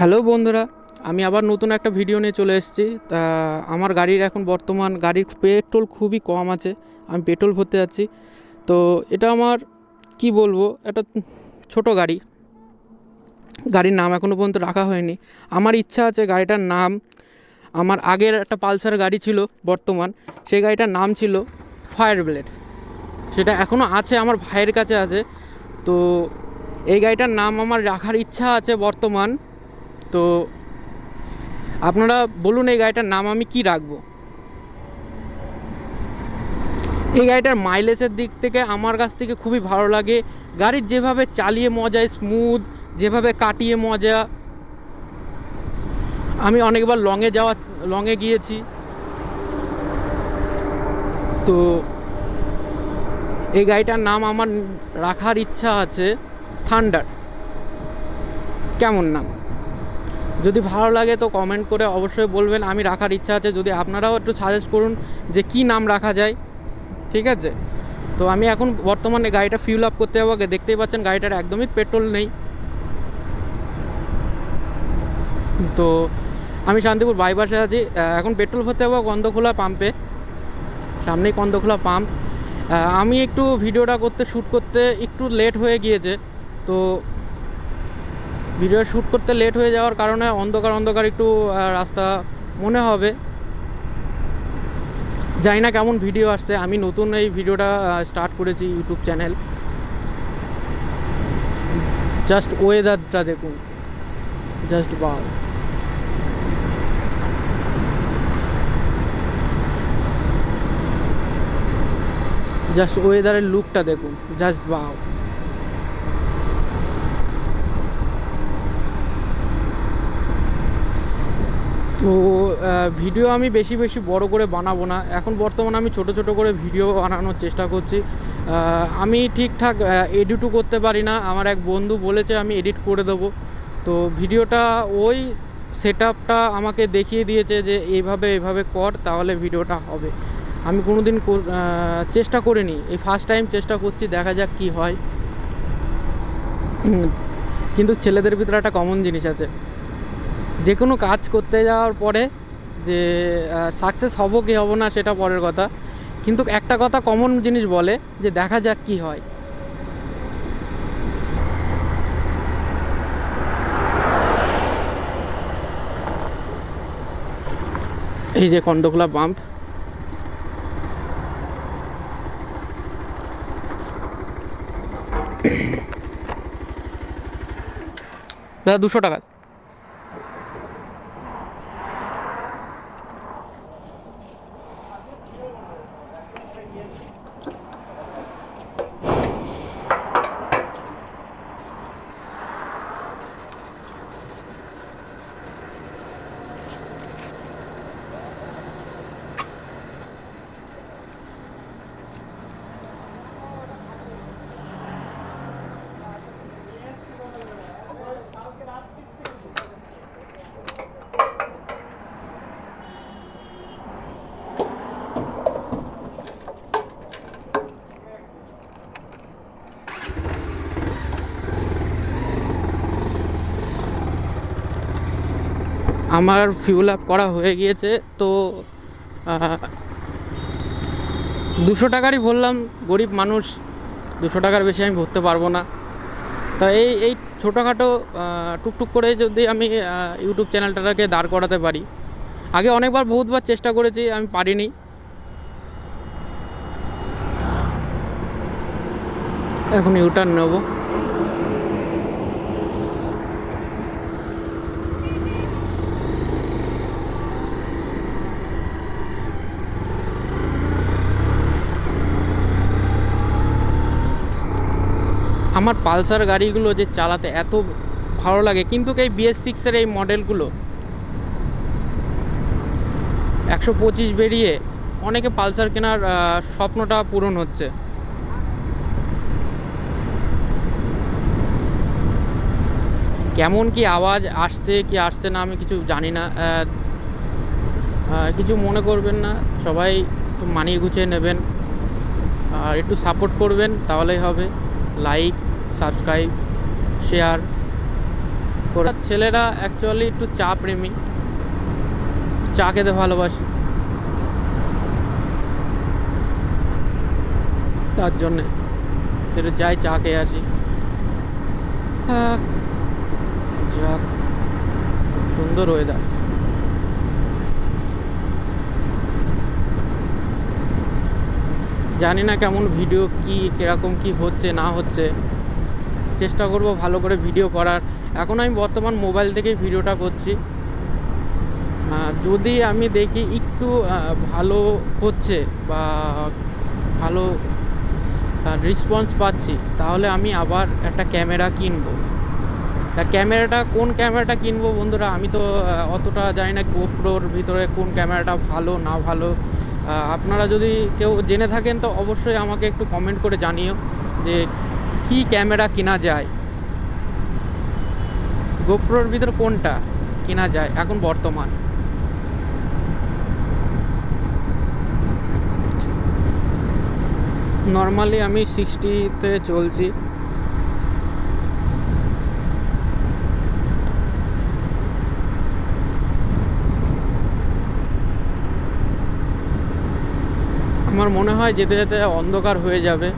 Hello বন্ধুরা, আমি আবার নতুন একটা ভিডিও নিয়ে চলে এসেছি। তা আমার গাড়ির এখন বর্তমান গাড়ির পেট্রোল খুবই কম আছে, আমি পেট্রোল ভরতে যাচ্ছি। তো এটা আমার কি বলবো, একটা ছোট গাড়ি, গাড়ির নাম এখনও পর্যন্ত রাখা হয়নি। আমার ইচ্ছা আছে গাড়িটার নাম, আমার আগের একটা পালসার গাড়ি ছিল বর্তমান, সেই গাড়িটার নাম ছিল ফায়ার ব্লেড। সেটা এখনও আছে, আমার ভাইয়ের কাছে আছে। তো এই গাড়িটার নাম আমার রাখার ইচ্ছা আছে বর্তমান। তো আপনারা বলুন এই গাড়িটার নাম আমি কি রাখবো। এই গাড়িটার মাইলেজের দিক থেকে আমার কাছ থেকে খুবই ভালো লাগে। গাড়ির যেভাবে চালিয়ে মজা, স্মুথ, যেভাবে কাটিয়ে মজা। আমি অনেকবার লংয়ে গিয়েছি। তো এই গাড়িটার নাম আমার রাখার ইচ্ছা আছে থান্ডার। কেমন নাম? যদি ভালো লাগে তো কমেন্ট করে অবশ্যই বলবেন, আমি রাখার ইচ্ছা আছে। যদি আপনারাও একটু সাজেস্ট করুন যে কি নাম রাখা যায়। ঠিক আছে, তো আমি এখন বর্তমানে গাড়িটা ফিউল আপ করতে যাবো। দেখতেই পাচ্ছেন গাড়িটার একদমই পেট্রোল নেই। তো আমি শান্তিপুর বাইপাসে আছি, এখন পেট্রোল ভরতে যাবো কন্দখোলা পাম্পে, সামনেই কন্দখোলা পাম্প। আমি একটু ভিডিওটা শ্যুট করতে একটু লেট হয়ে গিয়েছে। তো ভিডিও শ্যুট করতে লেট হয়ে যাওয়ার কারণে অন্ধকার একটু রাস্তা মনে হবে। জানি না কেমন ভিডিও আসছে, আমি নতুন এই ভিডিওটা স্টার্ট করেছি ইউটিউব চ্যানেল। জাস্ট ওয়েদারটা দেখুন, জাস্ট বাও। জাস্ট ওয়েদারের লুকটা দেখুন, জাস্ট বাও। তো ভিডিও আমি বেশি বড় করে বানাবো না, এখন বর্তমানে আমি ছোট করে ভিডিও বানানোর চেষ্টা করছি। আমি ঠিকঠাক এডিটও করতে পারি না, আমার এক বন্ধু বলেছে আমি এডিট করে দেবো। তো ভিডিওটা ওই সেটআপটা আমাকে দেখিয়ে দিয়েছে যে এইভাবে কর, তাহলে ভিডিওটা হবে। আমি কোনো দিন চেষ্টা করিনি, এই ফার্স্ট টাইম চেষ্টা করছি, দেখা যাক কি হয়। কিন্তু ছেলেদের ভিতরে একটা কমন জিনিস আছে, যে কোনো কাজ করতে যাওয়ার পরে যে সাকসেস হব কি হব না সেটা পরের কথা, কিন্তু একটা কথা কমন জিনিস বলে যে দেখা যাক কি হয়। এই যে কন্দখোলা পাম্প, দাদা 200 টাকা। আমার ফিউল আপ করা হয়ে গিয়েছে। তো 200 টাকারই ভরলাম, গরিব মানুষ, 200 টাকার বেশি আমি ভরতে পারবো না। তা এই ছোটোখাটো টুকটুক করে যদি আমি ইউটিউব চ্যানেলটাকে দাঁড় করাতে পারি। আগে অনেকবার বহুতবার চেষ্টা করেছি, আমি পারিনি। এখন ইউটার্ন নেব। আমার পালসার গাড়িগুলো যে চালাতে এত ভালো লাগে, কিন্তু এই BS6-এর এই মডেলগুলো 125 বেরিয়ে অনেকে পালসার কেনার স্বপ্নটা পূরণ হচ্ছে। কেমন কি আওয়াজ আসছে কি আসছে না আমি কিছু জানি না, কিছু মনে করবেন না, সবাই একটু মানিয়ে গুছিয়ে নেবেন আর একটু সাপোর্ট করবেন, তাহলেই হবে। লাইক, সাবস্ক্রাইব, শেয়ার করে। ছেলেরা অ্যাকচুয়ালি একটু চা প্রেমী, চা খেতে ভালোবাসি, তার জন্যে একটু যাই চা খেয়ে আসি। হ্যাঁ, যাক, সুন্দর ওয়েদার। জানি না কেমন ভিডিও, কীরকম কি হচ্ছে না হচ্ছে, চেষ্টা করব ভালো করে ভিডিও করার। এখন আমি বর্তমান মোবাইল থেকেই ভিডিওটা করছি। যদি আমি দেখি একটু ভালো হচ্ছে বা ভালো রেসপন্স পাচ্ছি, তাহলে আমি আবার একটা ক্যামেরা কিনবো। তা কোন ক্যামেরাটা কিনবো বন্ধুরা, আমি তো অতটা জানি না গোপ্রোর ভিতরে কোন ক্যামেরাটা ভালো না ভালো। আপনারা যদি কেউ জেনে থাকেন তো অবশ্যই আমাকে একটু কমেন্ট করে জানিও যে কি ক্যামেরা কেনা যায়, গোপ্রোর ভিতরে কোনটা কেনা যায় এখন বর্তমান। নর্মালি আমি 60-তে চলছি। আমার মনে হয় যেতে যেতে অন্ধকার হয়ে যাবে,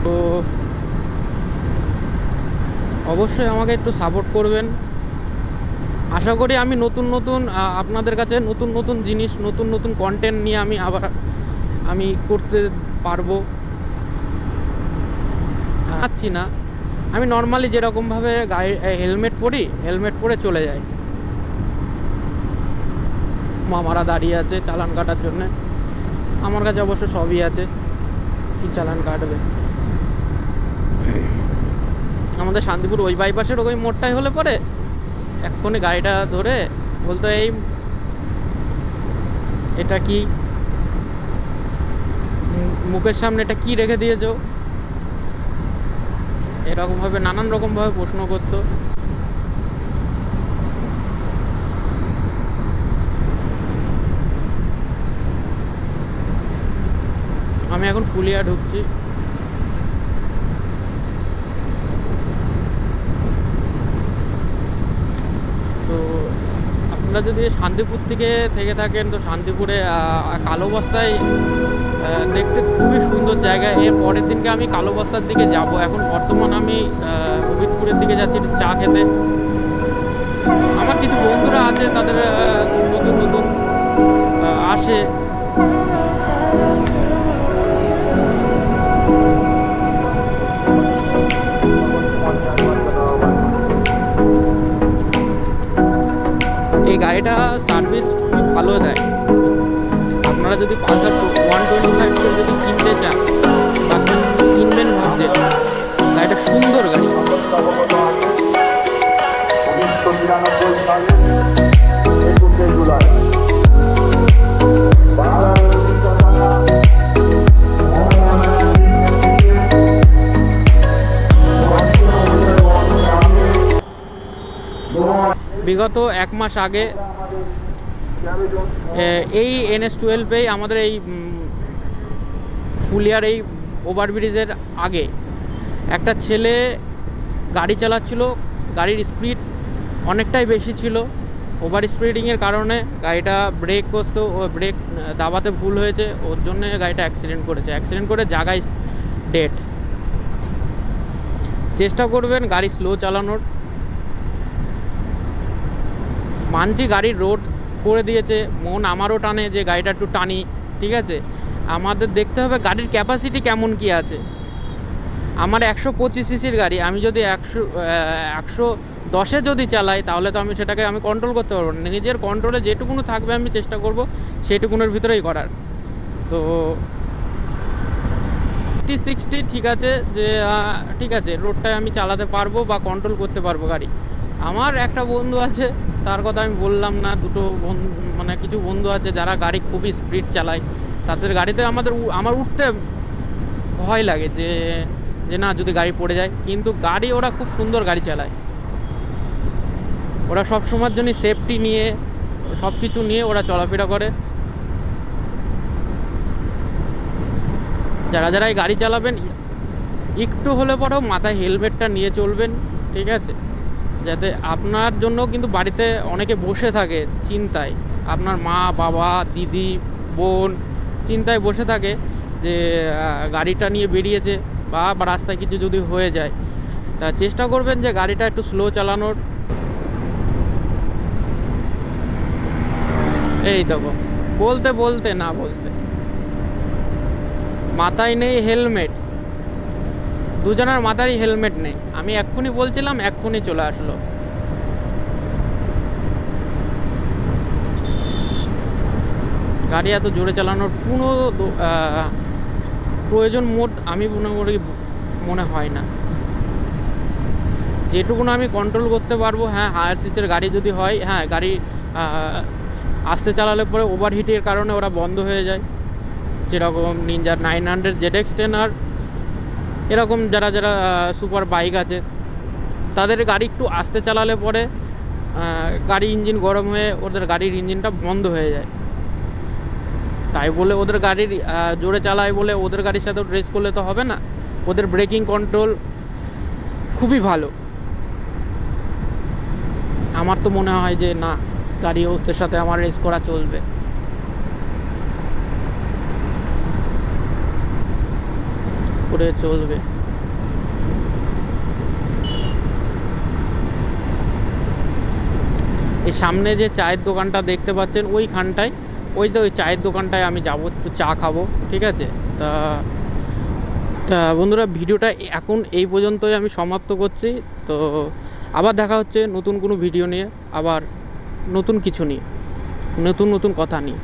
তো অবশ্যই আমাকে একটু সাপোর্ট করবেন। আশা করি আমি নতুন নতুন আপনাদের কাছে নতুন নতুন জিনিস, নতুন নতুন কন্টেন্ট নিয়ে আমি করতে পারবো। পাচ্ছি না, আমি নর্মালি যেরকমভাবে গাড়ি হেলমেট পরে চলে যাই। মামারা দাঁড়িয়ে আছে চালান কাটার জন্যে, আমার কাছে অবশ্য সবই আছে, কি চালান কাটবে। আমাদের শান্তিপুর ওই বাইপাসের ওই মোড়টাই হলে পরে এক্ষুনি গাড়িটা ধরে বলতো, এটা কি মুখের সামনে এটা কি রেখে দিয়েছো, এরকমভাবে নানান রকমভাবে প্রশ্ন করতো। আমি এখন ফুলিয়া ঢুকছি। তো আপনারা যদি শান্তিপুর থেকে থাকেন তো শান্তিপুরে কালো বস্তায় দেখতে খুবই সুন্দর জায়গা। এর পরের দিনকে আমি কালো বস্তার দিকে যাব। এখন বর্তমান আমি হবিবপুরের দিকে যাচ্ছি একটু চা খেতে। আমার কিছু বন্ধুরা আছে, তাদের নতুন নতুন আসে। এই গাড়িটা সার্ভিস খুব ভালো দেয়। আপনারা যদি পালসার 125 যদি কিনতে চান বা কিনবেন ভাবছেন, গাড়িটা সুন্দর গাড়ি। বিগত 1 মাস আগে এই NS12 আমাদের এই ফুলিয়ার এই ওভারব্রিজের আগে একটা ছেলে গাড়ি চালাচ্ছিল, গাড়ির স্পিড অনেকটাই বেশি ছিল। ওভার স্পিডিংয়ের কারণে গাড়িটা ব্রেক দাবাতে ভুল হয়েছে, ওর জন্য গাড়িটা অ্যাক্সিডেন্ট করে জায়গায় ডেড। চেষ্টা করবেন গাড়ি স্লো চালানোর। মানছি গাড়ির রোড করে দিয়েছে, মন আমারও টানে যে গাড়িটা একটু টানি, ঠিক আছে। আমাদের দেখতে হবে গাড়ির ক্যাপাসিটি কেমন কি আছে। আমার 125 সিসির গাড়ি, আমি যদি 110-এ যদি চালাই তাহলে তো আমি সেটাকে কন্ট্রোল করতে পারবো না। নিজের কন্ট্রোলে যেটুকুনো থাকবে আমি চেষ্টা করব সেটুকুনের ভিতরেই করার। তো 60 ঠিক আছে, যে ঠিক আছে রোডটায় আমি চালাতে পারবো বা কন্ট্রোল করতে পারবো গাড়ি। আমার একটা বন্ধু আছে, তার কথা আমি বললাম না, কিছু বন্ধু আছে যারা গাড়ি খুবই স্পিড চালায়। তাদের গাড়িতে আমার উঠতে ভয় লাগে যে না যদি গাড়ি পড়ে যায়, কিন্তু ওরা খুব সুন্দর গাড়ি চালায়। ওরা সব সময়ের জন্য সেফটি নিয়ে সব কিছু নিয়ে ওরা চলাফেরা করে। যারা এই গাড়ি চালাবেন একটু হলে পরেও মাথায় হেলমেটটা নিয়ে চলবেন, ঠিক আছে? যাতে আপনার জন্য কিন্তু বাড়িতে অনেকে বসে থাকে চিন্তায়, আপনার মা বাবা দিদি বোন চিন্তায় বসে থাকে যে গাড়িটা নিয়ে বেরিয়েছে বা রাস্তায় কিছু যদি হয়ে যায়। তা চেষ্টা করবেন যে গাড়িটা একটু স্লো চালানোর। এই দেখো, বলতে বলতে না বলতে মাথায় নেই হেলমেট, দুজনের মাথারই হেলমেট নেই। আমি এক্ষুনি বলছিলাম, এক্ষুনি চলে আসলো। গাড়ি এত জোরে চালানোর কোনো প্রয়োজন আমি মনে করি মনে হয় না। যেটুকুন আমি কন্ট্রোল করতে পারবো, হ্যাঁ হায়ার সিসের গাড়ি যদি হয়, হ্যাঁ গাড়ি আস্তে চালালে পরে ওভারহিটের কারণে ওরা বন্ধ হয়ে যায়, যেরকম নিনজার 900 ZX10 আর এরকম যারা যারা সুপার বাইক আছে তাদের গাড়ি একটু আস্তে চালালে পরে গাড়ি ইঞ্জিন গরম হয়ে ওদের গাড়ির ইঞ্জিনটা বন্ধ হয়ে যায়। তাই বলে ওদের গাড়ির জোরে চালায় বলে ওদের গাড়ির সাথে রেস করলে তো হবে না। ওদের ব্রেকিং কন্ট্রোল খুবই ভালো। আমার তো মনে হয় যে না, গাড়ি ওদের সাথে আমার রেস করা চলবে। করে চলবে। এই সামনে যে চায়ের দোকানটা দেখতে পাচ্ছেন ওইখানটায়, ওই চায়ের দোকানটায় আমি যাবো, একটু চা খাবো, ঠিক আছে? তা তা বন্ধুরা, ভিডিওটা এখন এই পর্যন্তই আমি সমাপ্ত করছি। তো আবার দেখা হচ্ছে নতুন কোনো ভিডিও নিয়ে, আবার নতুন কিছু নিয়ে, নতুন নতুন কথা নিয়ে।